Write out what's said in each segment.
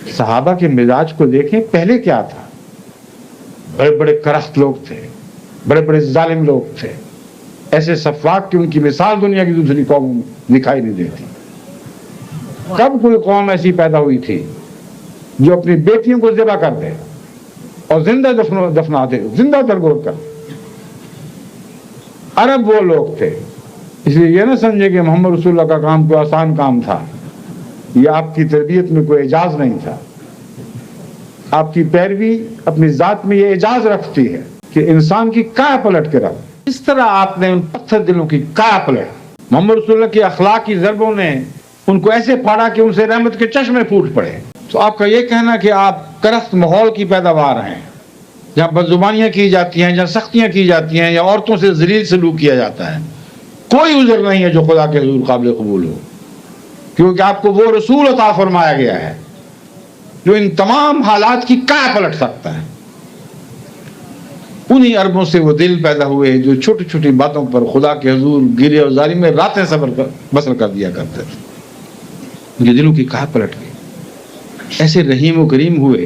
صحابہ کے مزاج کو دیکھیں پہلے کیا تھا. بڑے بڑے کرخت لوگ تھے, بڑے بڑے ظالم لوگ تھے, ایسے سفاک کی ان کی مثال دنیا کی دوسری قوموں میں دکھائی نہیں دیتی. کب کوئی قوم ایسی پیدا ہوئی تھی جو اپنی بیٹیوں کو ذبح کر دے اور زندہ دفنا دے, زندہ درگور کر. عرب وہ لوگ تھے. اس لیے یہ نہ سمجھے کہ محمد رسول اللہ کا کام کوئی آسان کام تھا. یہ آپ کی تربیت میں کوئی اعجاز نہیں تھا. آپ کی پیروی اپنی ذات میں یہ اعجاز رکھتی ہے کہ انسان کی کایا پلٹ کے رہو. اس طرح آپ نے ان پتھر دلوں کی کایا پلٹ. محمد رسول اللہ کی اخلاق کی ضربوں نے ان کو ایسے پھاڑا کہ ان سے رحمت کے چشمے پھوٹ پڑے. تو آپ کا یہ کہنا کہ آپ کرخت ماحول کی پیداوار ہیں, جہاں بدزبانیاں کی جاتی ہیں, جہاں سختیاں کی جاتی ہیں, یا عورتوں سے ذلیل سلوک کیا جاتا ہے, کوئی عذر نہیں ہے جو خدا کے حضور قابل قبول ہو, کیونکہ آپ کو وہ رسول عطا فرمایا گیا ہے جو ان تمام حالات کی کایا پلٹ سکتا ہے. انہی عربوں سے وہ دل پیدا ہوئے جو چھوٹی چھوٹی باتوں پر خدا کے حضور گرے اور زاری میں راتیں بسر کر دیا کرتے تھے. ان کے دلوں کی کایا پلٹ گئی. ایسے رحیم و کریم ہوئے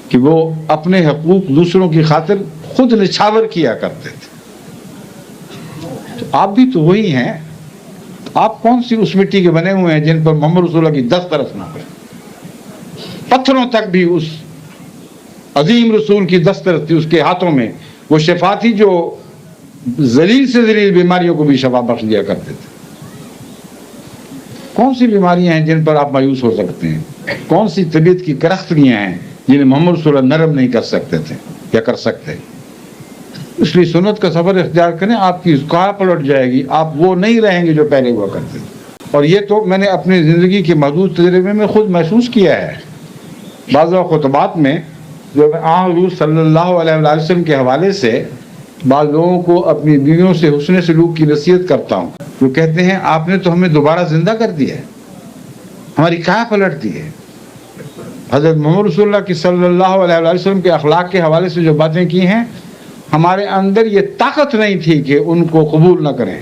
کہ وہ اپنے حقوق دوسروں کی خاطر خود نچھاور کیا کرتے تھے. تو آپ بھی تو وہی ہیں. آپ کون سی اس مٹی کے بنے ہوئے ہیں جن پر محمد رسول اللہ کی دست برس نہ ہوئے؟ پتھروں تک بھی اس عظیم رسول کی دست برس تھی, اس کے ہاتھوں میں وہ شفا تھی جو ذلیل سے ذلیل بیماریوں کو بھی شفا بخش دیا کرتے تھے. کون سی بیماریاں ہیں جن پر آپ مایوس ہو سکتے ہیں؟ کون سی طبیعت کی کرختگیاں ہیں جنہیں محمد رسول اللہ نرم نہیں کر سکتے تھے یا کر سکتے؟ اس لیے سنت کا سفر اختیار کریں, آپ کی کایا پلٹ جائے گی. آپ وہ نہیں رہیں گے جو پہلے ہوا کرتے تھے. اور یہ تو میں نے اپنی زندگی کے محدود تجربے میں خود محسوس کیا ہے. بعض خطبات میں جو میں حضور صلی اللہ علیہ وسلم کے حوالے سے بعض لوگوں کو اپنی بیویوں سے حسن سلوک کی نصیحت کرتا ہوں. وہ کہتے ہیں آپ نے تو ہمیں دوبارہ زندہ کر دیا ہے, ہماری کایا پلٹ دی ہے. حضرت محمد رسول اللہ کی صلی اللہ علیہ وسلم کے اخلاق کے حوالے سے جو باتیں کی ہیں, ہمارے اندر یہ طاقت نہیں تھی کہ ان کو قبول نہ کریں,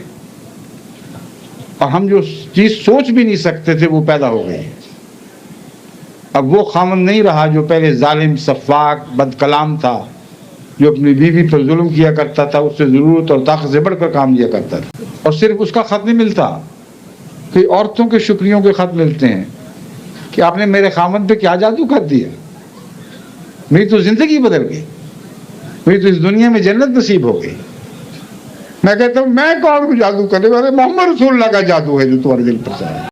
اور ہم جو چیز سوچ بھی نہیں سکتے تھے وہ پیدا ہو گئی. اب وہ خامن نہیں رہا جو پہلے ظالم, سفاک, بد کلام تھا, جو اپنی بیوی پر ظلم کیا کرتا تھا, اس سے ضرورت اور طاقت سے بڑھ کر کام لیا کرتا تھا. اور صرف اس کا خط نہیں ملتا, کہ عورتوں کے شکریوں کے خط ملتے ہیں کہ آپ نے میرے خامن پہ کیا جادو کر دیا, میری تو زندگی بدل گئی, میری تو اس دنیا میں جنت نصیب ہو گئی. میں کہتا ہوں میں کون کو جادو کرنے والے, محمد رسول اللہ کا جادو ہے جو تمہارے دل پر ہے.